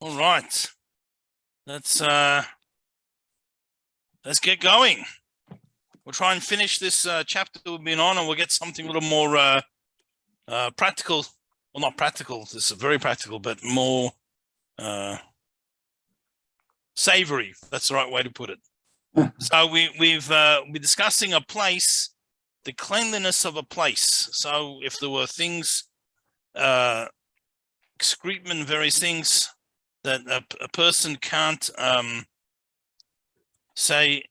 All right. Let's get going. We'll try and finish this chapter we've been on, and we'll get something a little more practical. Well, not practical. This is very practical, but more savory. That's the right way to put it. So we've been discussing a place, the cleanliness of a place. So if there were things, excrement, various things that a person can't say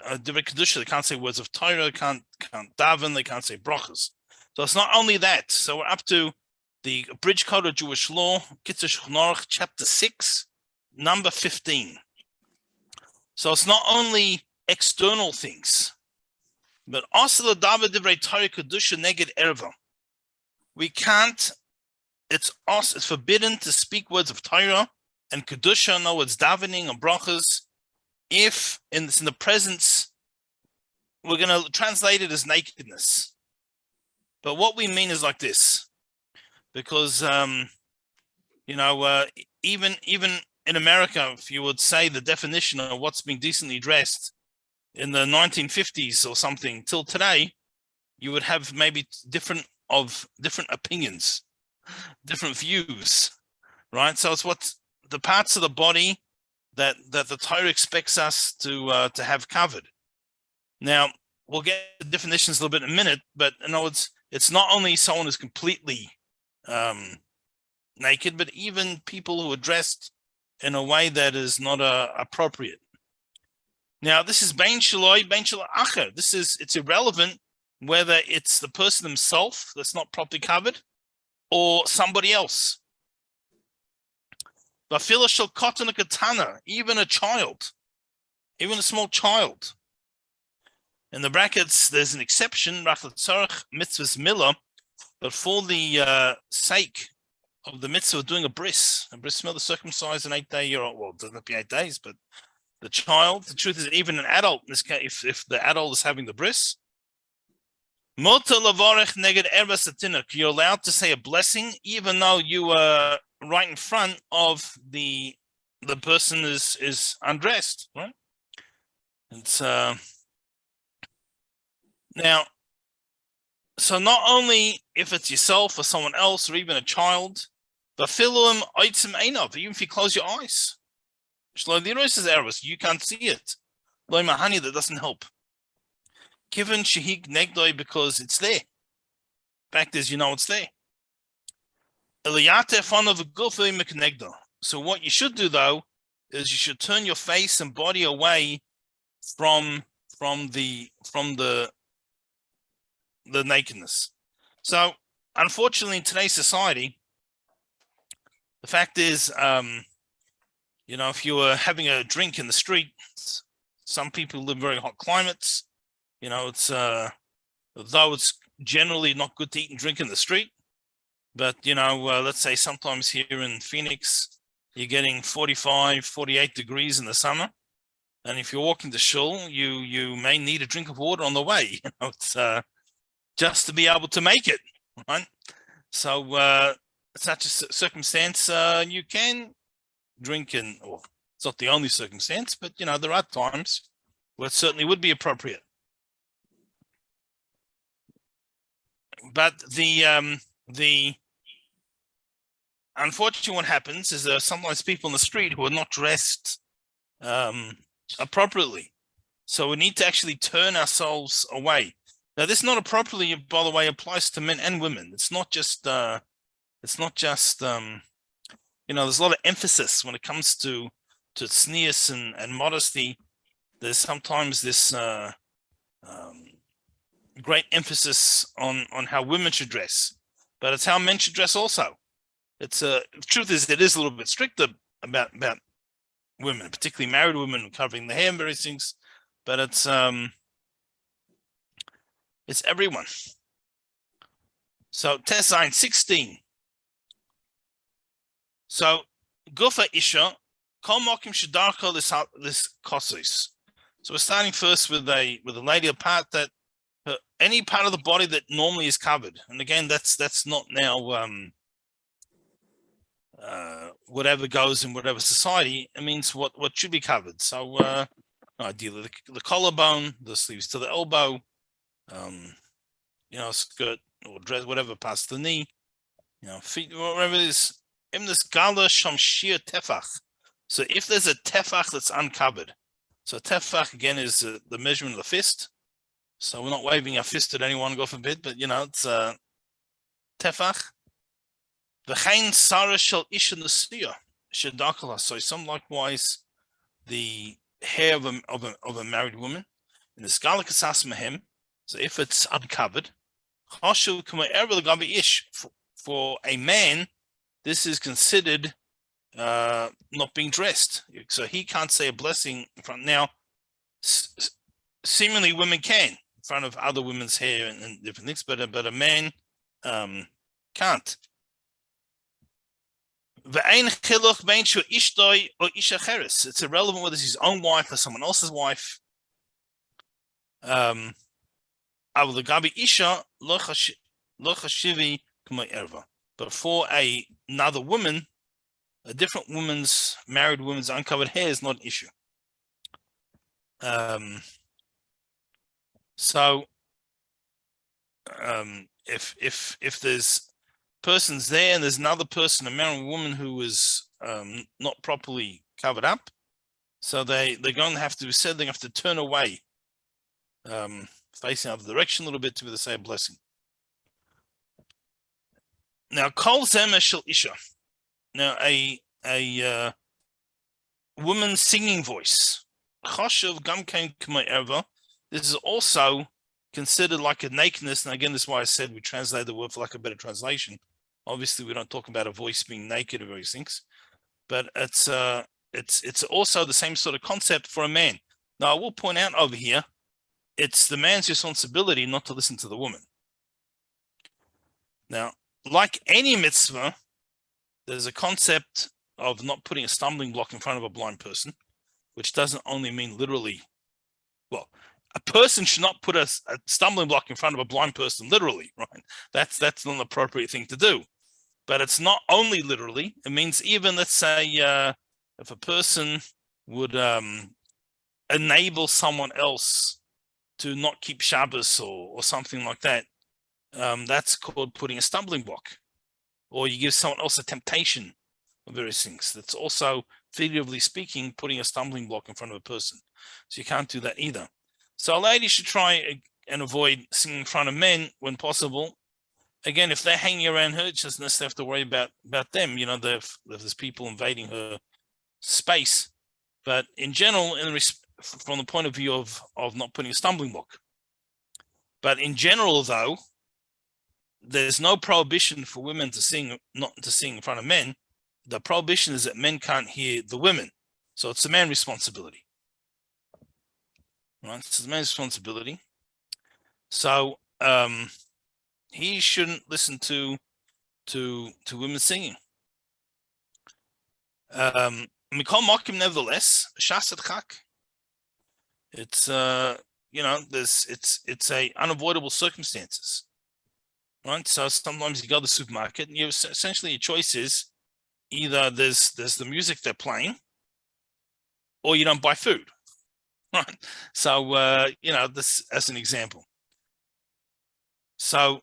Divrei Kedusha, they can't say words of Torah, they can't daven, they can't say brachas. So it's not only that. So we're up to the Bridge Code of Jewish Law, Kitzur Shulchan Aruch, chapter 6, number 15. So it's not only external things, but also the David Divrei Torah Kedusha Neged Erva. We can't. It's forbidden to speak words of Torah and Kedusha, no, it's davening and brachas, if in the presence, we're going to translate it as nakedness. But what we mean is like this, because, even in America, if you would say the definition of what's being decently dressed in the 1950s or something till today, you would have maybe different opinions, different views, right? So it's what the parts of the body that the Torah expects us to have covered. Now we'll get the definitions a little bit in a minute, but in other words, it's not only someone who's completely naked, but even people who are dressed in a way that is not appropriate. Now this is bein shaloi, bein shel acher. It's irrelevant whether it's the person himself that's not properly covered or somebody else. Vafila shel katan katana, even a child, even a small child. In the brackets, there's an exception, rachel tzarech mitzvahs milah, but for the sake of the mitzvah of doing a bris milah, the circumcised an 8-day-year-old. Well, it doesn't have to be 8 days, but the child. The truth is, even an adult, in this case, if the adult is having the bris, you're allowed to say a blessing, even though you are right in front of the person is undressed, right? It's now, so not only if it's yourself or someone else or even a child, but even if you close your eyes, you can't see it. That doesn't help. Given shehig negdoi, because it's there. Fact is, it's there. So what you should do, though, is you should turn your face and body away from the nakedness. So unfortunately, in today's society, the fact is, if you were having a drink in the street, some people live in very hot climates. It's though it's generally not good to eat and drink in the street, but let's say sometimes here in Phoenix, you're getting 45, 48 degrees in the summer, and if you're walking to shul, you may need a drink of water on the way. It's just to be able to make it, right? So such a circumstance, you can drink well, it's not the only circumstance, but there are times where it certainly would be appropriate. But the unfortunately, what happens is there are sometimes people in the street who are not dressed appropriately. So we need to actually turn ourselves away. Now, this not appropriately, by the way, applies to men and women. It's not just there's a lot of emphasis when it comes to tznius and modesty. There's sometimes this great emphasis on how women should dress, but it's how men should dress also. It's the truth is it is a little bit stricter about women, particularly married women covering the hair and various things, but it's everyone. So Tesain 16. So Gufa Isha Kol Mokim Shadarka this Kosis. So we're starting first with a lady, a part that any part of the body that normally is covered, and again that's not now whatever goes in whatever society, it means what should be covered. So ideally the collarbone, the sleeves to the elbow, skirt or dress, whatever past the knee, feet, whatever it is. In this gala shamshir tefach. So if there's a tefach that's uncovered, so tefach again is the measurement of the fist. So we're not waving our fist at anyone, God forbid, but it's tefach. V'chein sara shel isha nesiya shedakala. So some likewise the hair of a married woman in the skala kasas mehem. So if it's uncovered, chashuv k'ma erev l'gabi ish. For a man, this is considered not being dressed, so he can't say a blessing in front. Now, seemingly women can in front of other women's hair and different things, but a man can't. It's irrelevant whether it's his own wife or someone else's wife. But for another woman, a different woman's, married woman's uncovered hair is not an issue. If there's persons there and there's another person, a man or woman who is not properly covered up, so they're going to have to said they have to turn away, facing the other direction a little bit to be the same blessing. Now, kol zemer shel isha. Now, a woman's singing voice. Chashuv gam kein k'may erva. This is also considered like a nakedness. And again, this is why I said we translate the word for like a better translation. Obviously, we don't talk about a voice being naked or various things, but it's also the same sort of concept for a man. Now, I will point out over here, it's the man's responsibility not to listen to the woman. Now, like any mitzvah, there's a concept of not putting a stumbling block in front of a blind person, which doesn't only mean literally. Well, a person should not put a stumbling block in front of a blind person literally, right? That's not an appropriate thing to do. But it's not only literally. It means even, let's say, if a person would enable someone else to not keep Shabbos or something like that, that's called putting a stumbling block. Or you give someone else a temptation of various things. That's also, figuratively speaking, putting a stumbling block in front of a person. So you can't do that either. So a lady should try and avoid singing in front of men when possible. Again, if they're hanging around her, she doesn't necessarily have to worry about them. If there's people invading her space. But in general, from the point of view of not putting a stumbling block. But in general, though, there's no prohibition for women not to sing in front of men. The prohibition is that men can't hear the women. So it's the man's responsibility. Right? It's the man's responsibility. So he shouldn't listen to women singing. Mikol Mokim, nevertheless, Shasat Chak. It's it's a unavoidable circumstances. Right, so sometimes you go to the supermarket and essentially your choice is either there's the music they're playing, or you don't buy food. Right, so this as an example. So,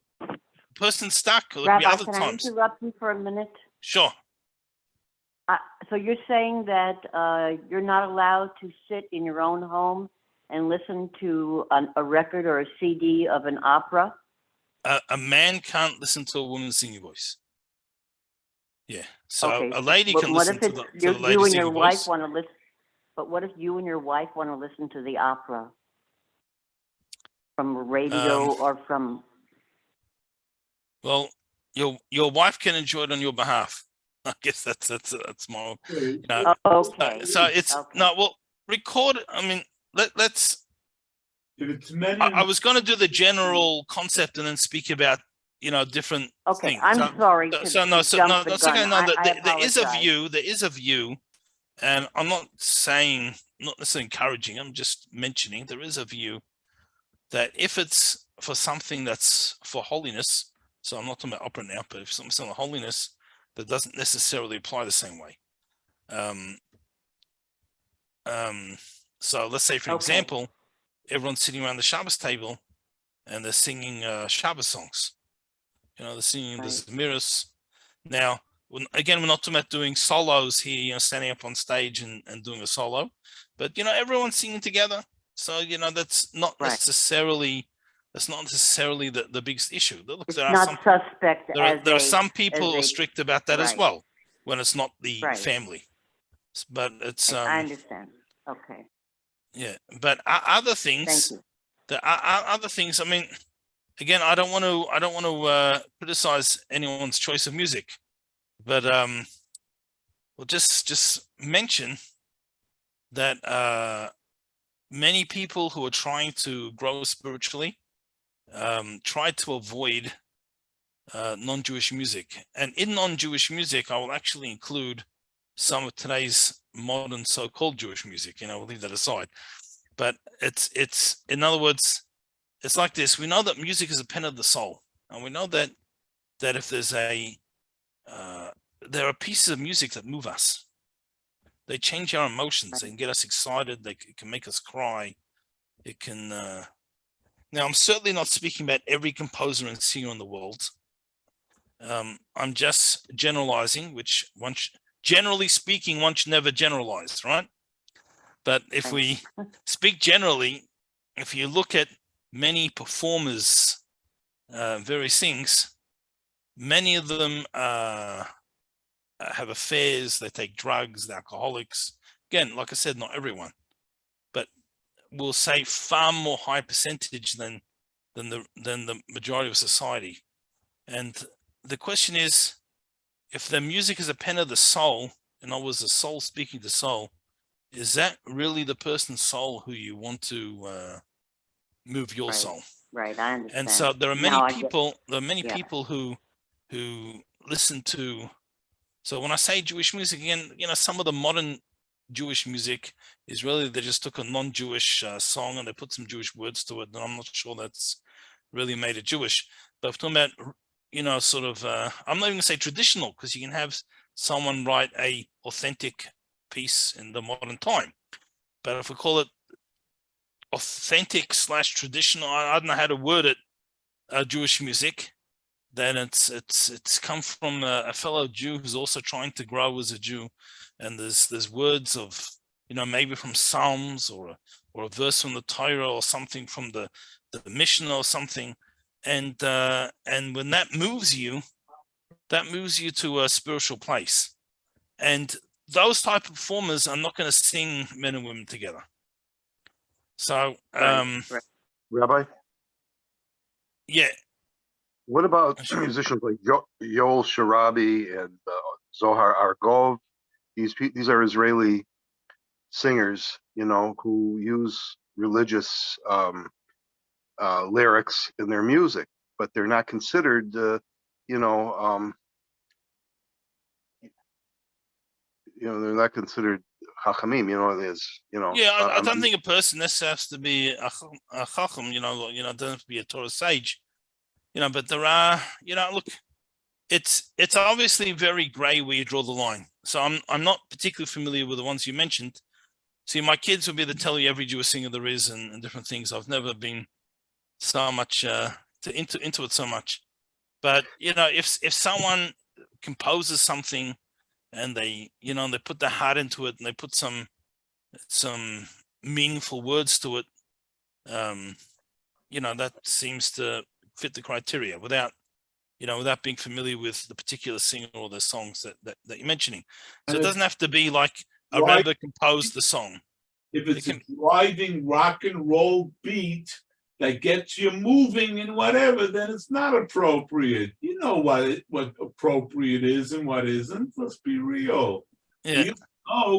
person stuck. Rabbi, can I interrupt you for a minute? Sure. So you're saying that you're not allowed to sit in your own home and listen to a record or a CD of an opera? A man can't listen to a woman's singing voice. Yeah. So okay. A lady can listen to the lady's singing voice. You and your wife want to listen. But what if you and your wife want to listen to the opera from radio or from? Well, your wife can enjoy it on your behalf. I guess that's more. Okay. So it's no. Well, record. I mean, let's. If it's men, I was going to do the general concept and then speak about different things. I'm sorry. There is a view, and I'm not necessarily encouraging. I'm just mentioning there is a view that if it's for something that's for holiness, so I'm not talking about opera now, but if something for holiness, that doesn't necessarily apply the same way. So let's say, for example, everyone's sitting around the Shabbos table and they're singing Shabbos songs. They're singing the Zemiros. Now, again, we're not talking about doing solos here, standing up on stage and doing a solo, but, everyone's singing together. So, that's not necessarily, the biggest issue. Look, It's there are not suspect there are some people who are strict about that as right. well, when it's not the family. But it's I understand. Okay. Yeah, but other things, other things. I mean, again, I don't want to criticize anyone's choice of music, but we'll just mention that many people who are trying to grow spiritually try to avoid non-Jewish music, and in non-Jewish music, I will actually include some of today's modern so-called Jewish music. We'll leave that aside. But it's in other words, it's like this. We know that music is a pen of the soul, and we know that if there's there are pieces of music that move us. They change our emotions. They can get us excited. It can make us cry. It can. Now, I'm certainly not speaking about every composer and singer in the world. I'm just generalizing, which generally speaking, one should never generalize, right? But if we speak generally, if you look at many performers, various things, many of them have affairs, they take drugs, they're alcoholics. Again, like I said, not everyone, but we'll say far more high percentage than the majority of society. And the question is, if the music is a pen of the soul, in other words, the soul speaking to soul, is that really the person's soul who you want to move your soul? Right, I understand. And so there are many people. There are many people who listen to. So when I say Jewish music, again, some of the modern Jewish music is really they just took a non-Jewish song and they put some Jewish words to it, and I'm not sure that's really made it Jewish. But if I'm talking about, sort of, I'm not even gonna say traditional, because you can have someone write a authentic piece in the modern time. But if we call it authentic / traditional, I don't know how to word it, Jewish music, then it's come from a fellow Jew who's also trying to grow as a Jew, and there's words of maybe from Psalms or a verse from the Torah or something from the Mishnah or something, and when that moves you to a spiritual place, and those type of performers are not going to sing men and women together. So Rabbi, yeah. What about musicians like Yoel Sharabi and Zohar Argov? These are Israeli singers, who use religious lyrics in their music, but they're not considered, they're not considered hachamim. Yeah, I don't think a person necessarily has to be a chacham. Doesn't have to be a Torah sage. But there are, look, it's obviously very gray where you draw the line. So I'm not particularly familiar with the ones you mentioned. See, my kids will be able to tell you every Jewish singer there is and different things. I've never been so much into it so much. But if someone composes something and they they put their heart into it and they put some meaningful words to it, that seems to fit the criteria without being familiar with the particular singer or the songs that you're mentioning. So it doesn't have to be like a Rebbe composed the song. If it's a driving rock and roll beat that gets you moving and whatever, then it's not appropriate. You know what appropriate is and what isn't. Let's be real. Yeah.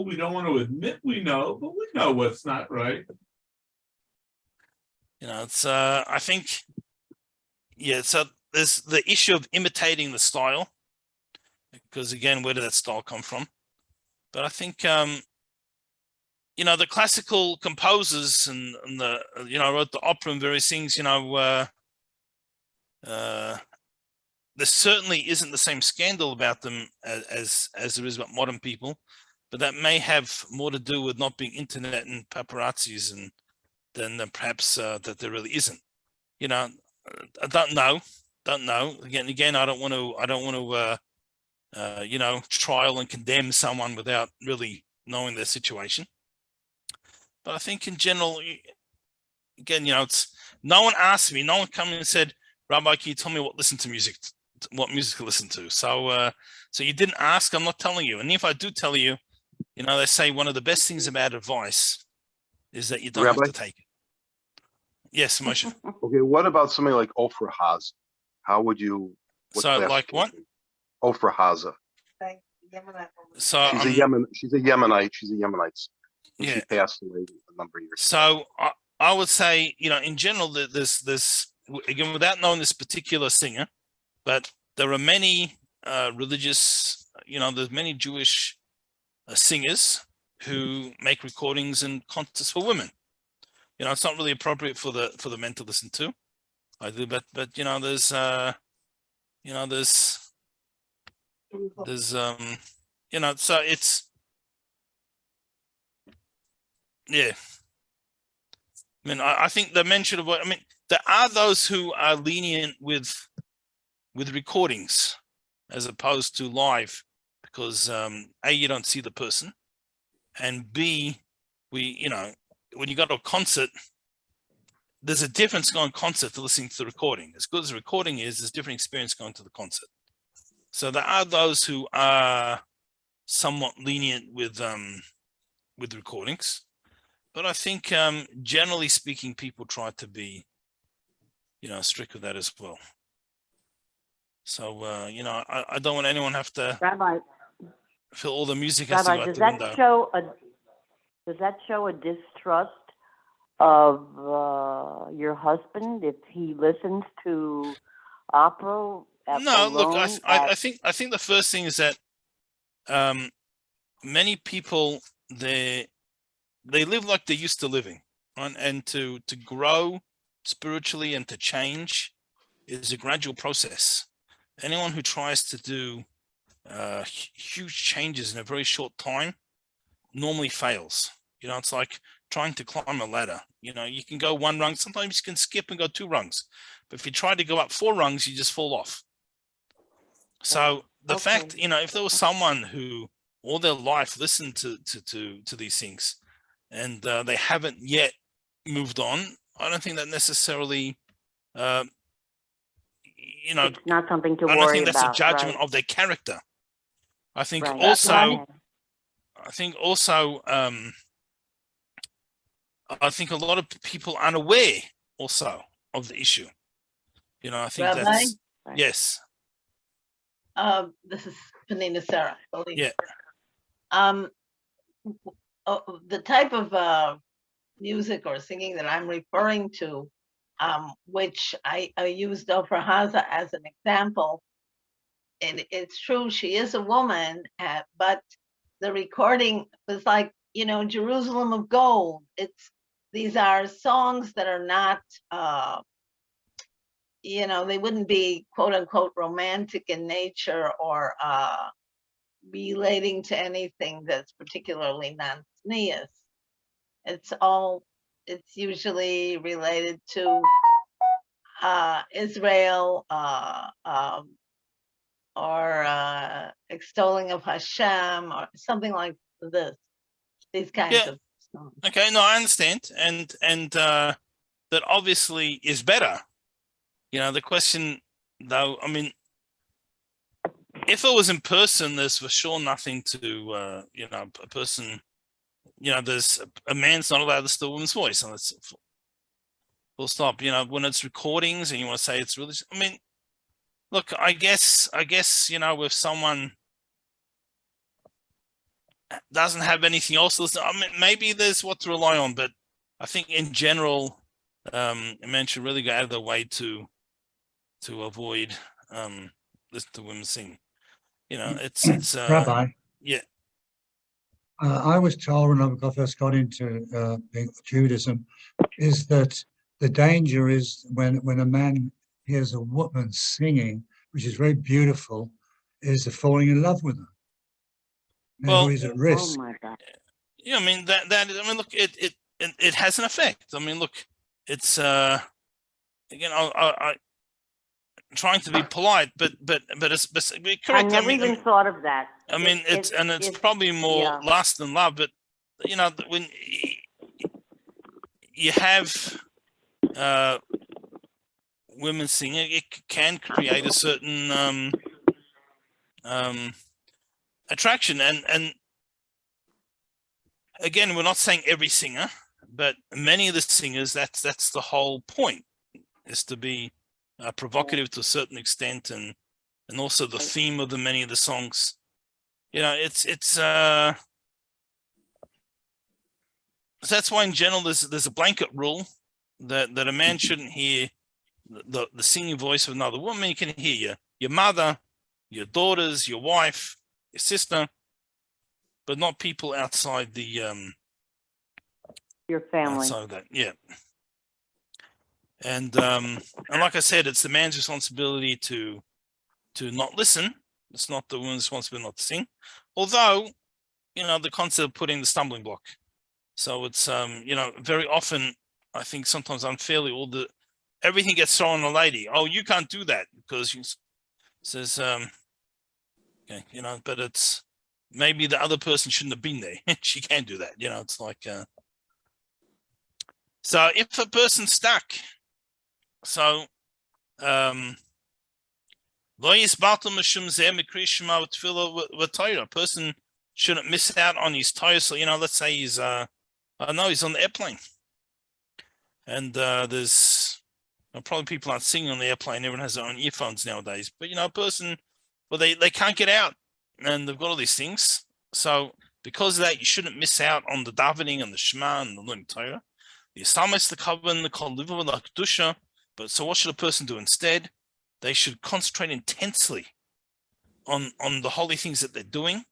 We don't want to admit we know, but we know what's not right. It's I think, so there's the issue of imitating the style, because again, where did that style come from? But I think the classical composers and the wrote the opera and various things, there certainly isn't the same scandal about them as there is about modern people, but that may have more to do with not being internet and paparazzis and than perhaps that there really isn't. You know, I don't know. Again, I don't want to you know, trial and condemn someone without really knowing their situation. But I think in general, again, you know, it's no one asked me, no one come in and said, Rabbi, can you tell me what music to listen to? So so you didn't ask, I'm not telling you. And if I do tell you, you know, they say one of the best things about advice is that you don't Rabbi? have to take it. Yes, Moshe. Okay, what about somebody like Ofra Haza? How would you? So like what? Ofra Haza. So She's a Yemenite. She's a Yemenite. And yeah. She passed away a number of years So ago. I would say, you know, in general, this again, without knowing this particular singer, but there are many religious, you know, there's many Jewish singers who make recordings and concerts for women. You know, it's not really appropriate for the men to listen to. I do, but you know, there's you know, there's you know, so it's yeah. I mean, I think the men should avoid. I mean, there are those who are lenient with recordings as opposed to live, because A, you don't see the person, and B, you know, when you go to a concert, there's a difference going to concert to listening to the recording. As good as the recording is, there's a different experience going to the concert. So there are those who are somewhat lenient with recordings, but I think generally speaking, people try to be, you know, strict with that as well. So you know, I don't want anyone to have to Rabbi, feel all the music has to go out does the that window. show a distrust of your husband if he listens to opera? No, look, alone I think the first thing is that many people they live like they're used to living, right? And to grow spiritually and to change is a gradual process. Anyone who tries to do huge changes in a very short time normally fails. You know, it's like trying to climb a ladder. You know, you can go one rung, sometimes you can skip and go 2 rungs, but if you try to go up 4 rungs, you just fall off. So the fact, you know, if there was someone who all their life listened to these things and they haven't yet moved on, I don't think that necessarily you know, it's not something to I worry don't think that's about, a judgment right? of their character. I think Right. also, Okay. I think a lot of people are unaware also of the issue. You know, I think Rabbi? that's Right. yes. This is Panina Sarah, I believe. Yeah. The type of music or singing that I'm referring to, which I used Ofra Haza as an example, and it's true, she is a woman, but the recording was like, you know, Jerusalem of Gold. These are songs that are not, you know, they wouldn't be quote unquote romantic in nature or relating to anything that's particularly non-sneas. It's usually related to Israel or extolling of Hashem or something like this. These kinds of songs. Okay, no, I understand, and that obviously is better. You know, the question though, I mean, if it was in person, there's for sure nothing to you know, a person, you know, there's a man's not allowed to steal a woman's voice, and it's full stop. You know, when it's recordings and you want to say it's really, I mean, look, I guess, you know, if someone doesn't have anything else to listen, I mean, maybe there's what to rely on, but I think in general, a man should really go out of their way to avoid listen to women sing. You know, it's Rabbi. Yeah. I was told when I first got into Judaism is that the danger is when a man hears a woman singing which is very beautiful, is the falling in love with her. Now, Well- who is at Oh, risk. my God. Yeah, I mean I mean, look, it has an effect. I mean, look, it's again, I trying to be polite, but it's correct. I never mean, even thought of that. I mean, it's it's- probably more yeah. lust than love, but you know, when you have women singing, it can create a certain attraction, and again, we're not saying every singer, but many of the singers, that's the whole point, is to be provocative to a certain extent, and also the theme of many of the songs. You know, it's so that's why in general there's a blanket rule that a man shouldn't hear the singing voice of another woman. You can hear your mother, your daughters, your wife, your sister, but not people outside the Your family. outside of that. Yeah. And like I said, it's the man's responsibility to not listen. It's not the woman's responsibility not to sing. Although, you know, the concept of putting the stumbling block. So it's you know, very often, I think sometimes unfairly, everything gets thrown on a lady. Oh, you can't do that because you says okay, you know, but it's maybe the other person shouldn't have been there. She can't do that. You know, it's like so if a person's stuck, so a person shouldn't miss out on his Torah. So, you know, let's say he's I know he's on the airplane, and there's probably people aren't singing on the airplane. Everyone has their own earphones nowadays, but you know, a person, well, they can't get out, and they've got all these things. So because of that, you shouldn't miss out on the davening and the Shema and the learning Torah. The Yisamis, the Kavan, the Kol Liva, the Kedusha. But so what should a person do instead? They should concentrate intensely on the holy things that they're doing.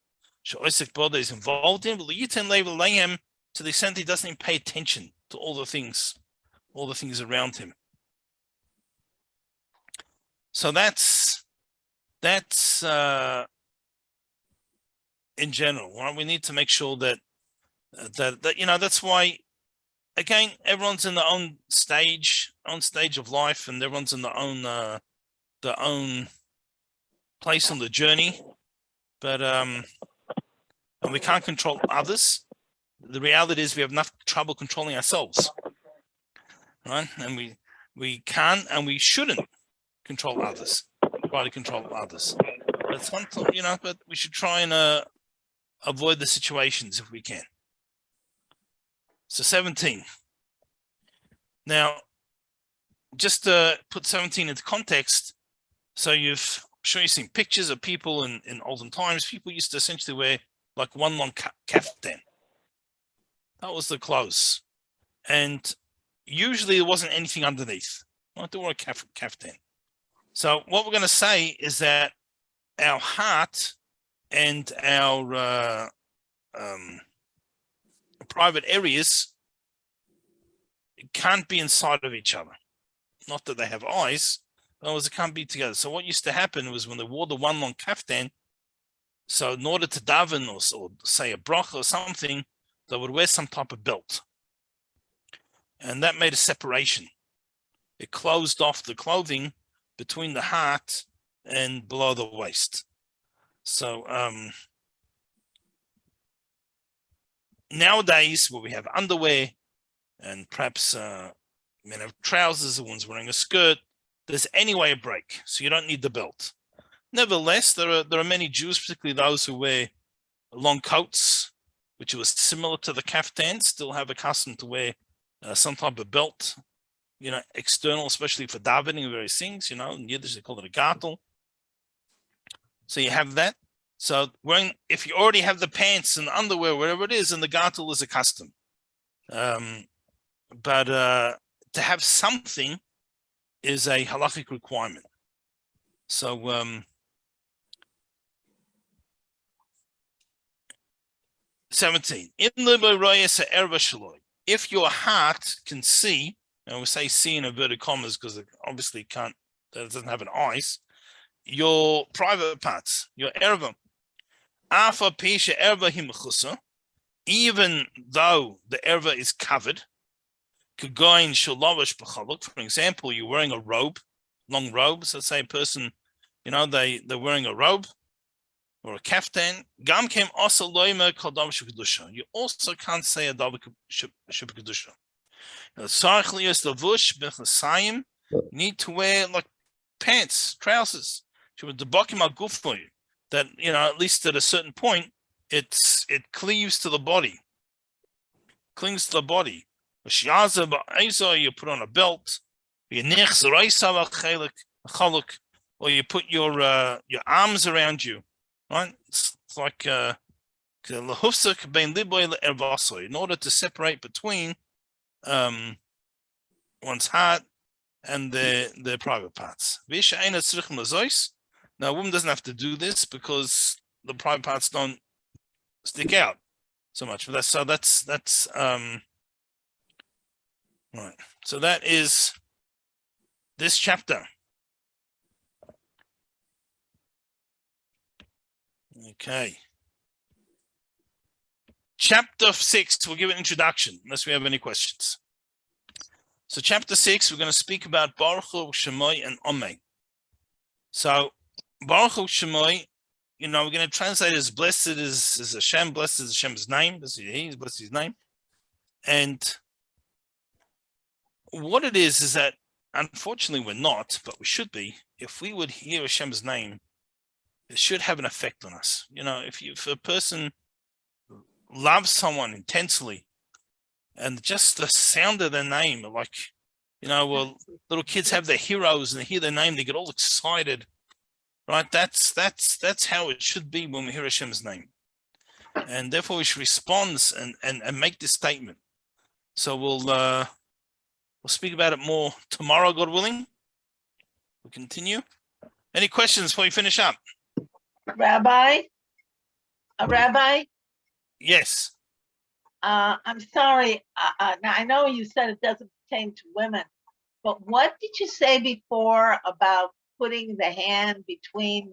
Isaac Brother is involved in, to the extent he doesn't even pay attention to all the things around him. So that's in general, right? We need to make sure that you know, that's why, again, everyone's in their own stage of life, and everyone's in their own place on the journey. But and we can't control others. The reality is we have enough trouble controlling ourselves, right? And we can't and we shouldn't control others. Try to control others. But sometimes, you know, but we should try and avoid the situations if we can. So 17. Now, just to put 17 into context, so I'm sure you've seen pictures of people in olden times. People used to essentially wear like one long kaftan. That was the clothes. And usually there wasn't anything underneath. Not to wear a kaftan. So what we're going to say is that our heart and our private areas can't be inside of each other. Not that they have eyes, but it can't be together. So what used to happen was when they wore the one long kaftan, so in order to daven or say a bracha or something, they would wear some type of belt. And that made a separation. It closed off the clothing between the heart and below the waist. So nowadays, where we have underwear and perhaps men have trousers, the one's wearing a skirt, there's anyway a break, so you don't need the belt. Nevertheless, there are many Jews, particularly those who wear long coats, which was similar to the kaftan, still have a custom to wear some type of belt, you know, external, especially for davening and various things, you know, in Yiddish they call it a gartel. So you have that. So if you already have the pants and the underwear, whatever it is, and the gartel is a custom. But to have something is a halachic requirement. So 17. If your heart can see, and we say see in inverted commas because it obviously can't, that it doesn't have an eyes. your private parts, your erva. Afa pisha erva himchusa, even though the erva is covered. Kagoin shalavish b'chaluk. For example, you're wearing a robe, long robe. So say a person, they're wearing a robe or a kaftan. Gam kem also loyma kol davar shebkedusha. You also can't say a davar shebkedusha. You need to wear like pants, trousers. That at least at a certain point, it cleaves to the body, clings to the body. You put on a belt, or you put your arms around you, right? It's like in order to separate between one's heart and their private parts. Now, a woman doesn't have to do this because the private parts don't stick out so much. That's right. So that is this chapter. Okay. Chapter 6, we'll give an introduction, unless we have any questions. So chapter 6, we're going to speak about Baruch Hu, Shemoi, and Omei. So Baruch Hu, Shemoi, we're going to translate as blessed is Hashem, blessed is Hashem's name, blessed is his name. And what it is that, unfortunately, we're not, but we should be. If we would hear Hashem's name, it should have an effect on us. If a person loves someone intensely, and just the sound of their name, like, little kids have their heroes and they hear their name, they get all excited, right? That's how it should be when we hear Hashem's name. And therefore we should respond and make this statement. So we'll speak about it more tomorrow, God willing. We'll continue. Any questions before we finish up? Rabbi? Yes. I'm sorry. Now I know you said it doesn't pertain to women, but what did you say before about putting the hand between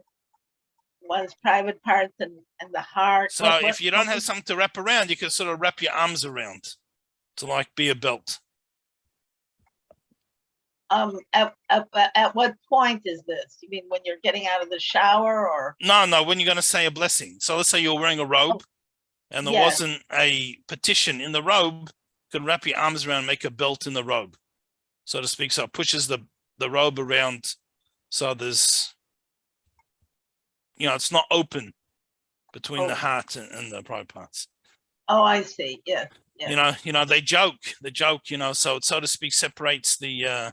one's private parts and the heart? So if you don't have something to wrap around, you can sort of wrap your arms around to like be a belt. At what point is this? You mean when you're getting out of the shower, or? No, when you're going to say a blessing. So let's say you're wearing a robe. And there wasn't a petition in the robe, you could wrap your arms around, make a belt in the robe, so to speak. So it pushes the robe around. So there's, it's not open between the heart and the private parts. Oh, I see. Yeah. They joke, so it, so to speak, separates the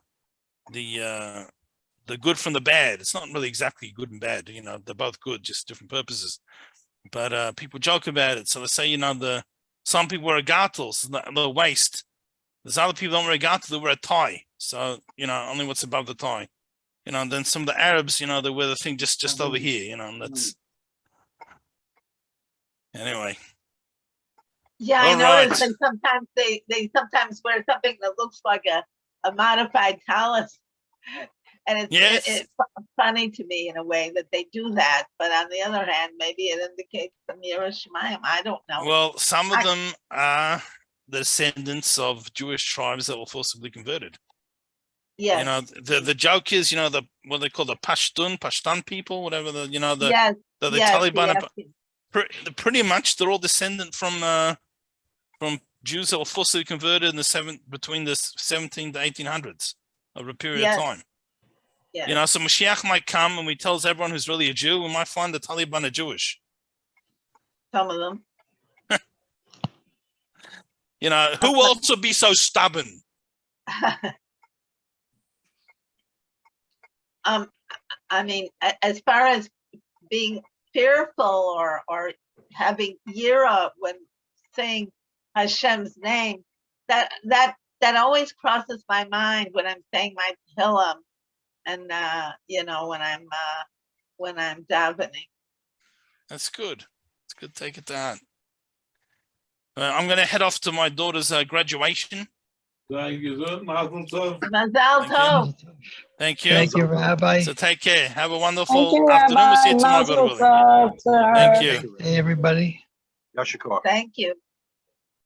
good from the bad. It's not really exactly good and bad. They're both good, just different purposes. But people joke about it. So let's say, some people wear a gartel, so the waist. There's other people don't wear a gartel, they wear a tie. So, only what's above the tie. And then some of the Arabs, they wear the thing just over here, and that's anyway. Yeah, I noticed that sometimes they sometimes wear something that looks like a modified tallis. And it's funny to me in a way that they do that, but on the other hand, maybe it indicates the Mira Shemayim. I don't know. Well, some of them are the descendants of Jewish tribes that were forcibly converted. Yeah. The joke is, what they call the Pashtun people, whatever the Taliban. Yes. Pretty much, they're all descendant from Jews that were forcibly converted in between the 17 to 1800s over a period of time. Yeah. So Mashiach might come and he tells everyone who's really a Jew, we might find the Taliban are Jewish. Some of them. Who will also be so stubborn? I mean, as far as being fearful or having yira when saying Hashem's name, that always crosses my mind when I'm saying my Tehillim. And when I'm davening. That's good. It's good. Take it down. I'm going to head off to my daughter's graduation. Thank you, sir. Mazel tov. Mazal Thank you. tov. Thank you. Thank you, Rabbi. So take care. Have a Thank wonderful you, afternoon. We'll see you Rabbi. tomorrow, God Mazel willing. tov to her. Thank you. Hey, everybody. Yashikar. Thank you.